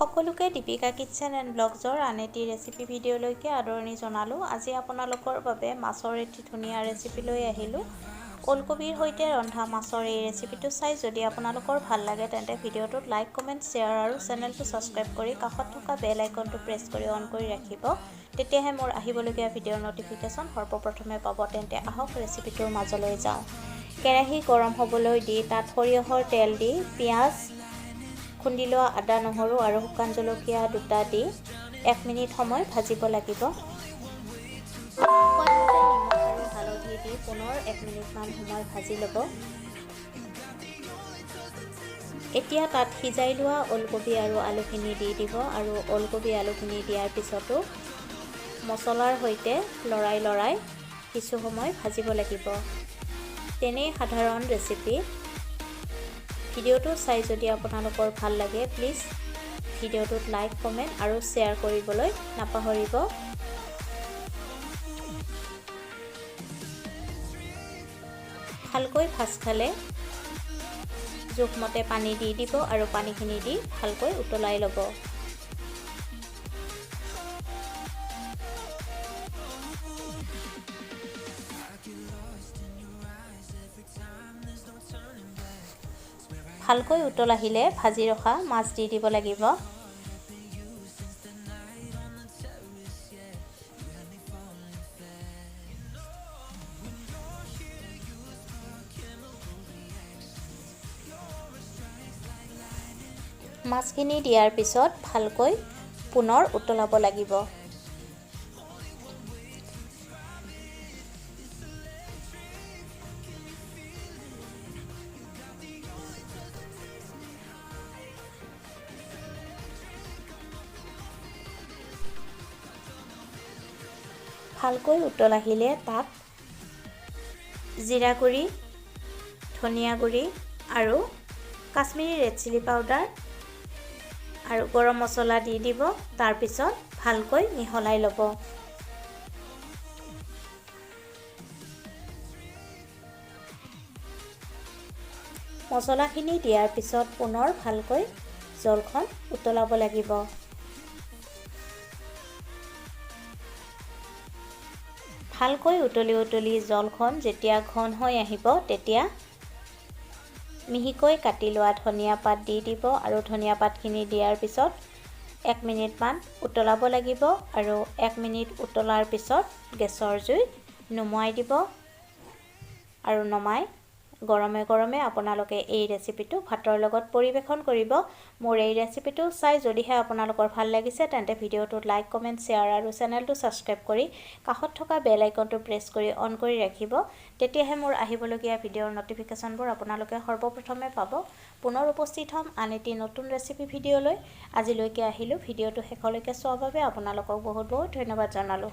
সকলোকে Deepika kitchen and ব্লগছৰ আন এটি ৰেচিপি ভিডিঅ'লৈকে আদৰণি জনালোঁ। আজি আপোনালোকৰ বাবে মাছৰ এটি ধুনীয়া ৰেচিপি লৈ আহিলোঁ। ওলকবিৰ সৈতে ৰন্ধা মাছৰ এই ৰেচিপিটো চাই যদি আপোনালোকৰ ভাল লাগে তেন্তে ভিডিঅ'টোত লাইক, কমেণ্ট, শ্বেয়াৰ আৰু চেনেলটো ছাবস্ক্ৰাইব কৰি কাষত থকা বেল আইকনটো প্ৰেছ কৰি অন কৰি ৰাখিব। তেতিয়াহে মোৰ আহিবলগীয়া ভিডিঅ'ৰ নটিফিকেশ্যন সৰ্বপ্ৰথমে পাব। তেন্তে আহক ৰেচিপিটোৰ মাজলৈ যাওঁ। কেৰাহী গৰম হ'বলৈ দি তাত সৰিয়হৰ তেল দি পিঁয়াজ, খুন্দি লোৱা আদা, নহৰু আৰু শুকান জলকীয়া দুটা দি 1 মিনিট সময় ভাজিব লাগিব। সোৱাদমতে নিমখ আৰু হালধি দি পুনৰ 1 মিনিটমান সময় ভাজি ল'ব। এতিয়া তাত সিজাই লোৱা ওলকবি আৰু আলুখিনি দি দিব আৰু ওলকবি আলুখিনি দিয়াৰ পিছতো মছলাৰ সৈতে লৰাই কিছু সময় ভাজিব লাগিব। তেনেই সাধাৰণ ৰেচিপি। ভিডিঅ'টো চাই যদি আপোনালোকৰ ভাল লাগে প্লিজ ভিডিঅ'টোত লাইক, কমেণ্ট আৰু শ্বেয়াৰ কৰিবলৈ নাপাহৰিব। ভালকৈ ভাজ খালে জোখমতে পানী দি দিব আৰু পানীখিনি দি ভালকৈ উতলাই ল'ব। ভালকৈ উতল আহিলে ভাজি ৰখা মাছ দি দিব লাগিব। মাছখিনি দিয়াৰ পিছত ভালকৈ পুনৰ উতলাব লাগিব। ভালকৈ উতল আহিলে তাত জিৰা গুড়ি, ধনিয়া গুড়ি আৰু কাশ্মীৰী ৰেড চিলি পাউডাৰ আৰু গৰম মছলা দি দিব। তাৰপিছত ভালকৈ মিহলাই ল'ব। মছলাখিনি দিয়াৰ পিছত পুনৰ ভালকৈ জলখন উতলাব লাগিব। ভালকৈ উতলি জলখন যেতিয়া ঘন হৈ আহিব তেতিয়া মিহিকৈ কাটি লোৱা ধনিয়া পাত দি দিব আৰু ধনিয়া পাতখিনি দিয়াৰ পিছত 1 মিনিটমান উতলাব লাগিব আৰু 1 মিনিট উতলাৰ পিছত গেছৰ জুই নুমুৱাই দিব আৰু নমাই গৰমে গৰমে আপোনালোকে এই ৰেচিপিটো ভাতৰ লগত পৰিৱেশন কৰিব। মোৰ এই ৰেচিপিটো চাই যদিহে আপোনালোকৰ ভাল লাগিছে তেন্তে ভিডিঅ'টোত লাইক, কমেণ্ট, শ্বেয়াৰ আৰু চেনেলটো ছাবস্ক্ৰাইব কৰি কাষত থকা বেল আইকনটো প্ৰেছ কৰি অন কৰি ৰাখিব। তেতিয়াহে মোৰ আহিবলগীয়া ভিডিঅ'ৰ নটিফিকেশ্যনবোৰ আপোনালোকে সৰ্বপ্ৰথমে পাব। পুনৰ উপস্থিত হ'ম আন এটি নতুন ৰেচিপি ভিডিঅ'লৈ। আজিলৈকে আহিলোঁ। ভিডিঅ'টো শেষলৈকে চোৱাৰ বাবে আপোনালোকক বহুত ধন্যবাদ জনালোঁ।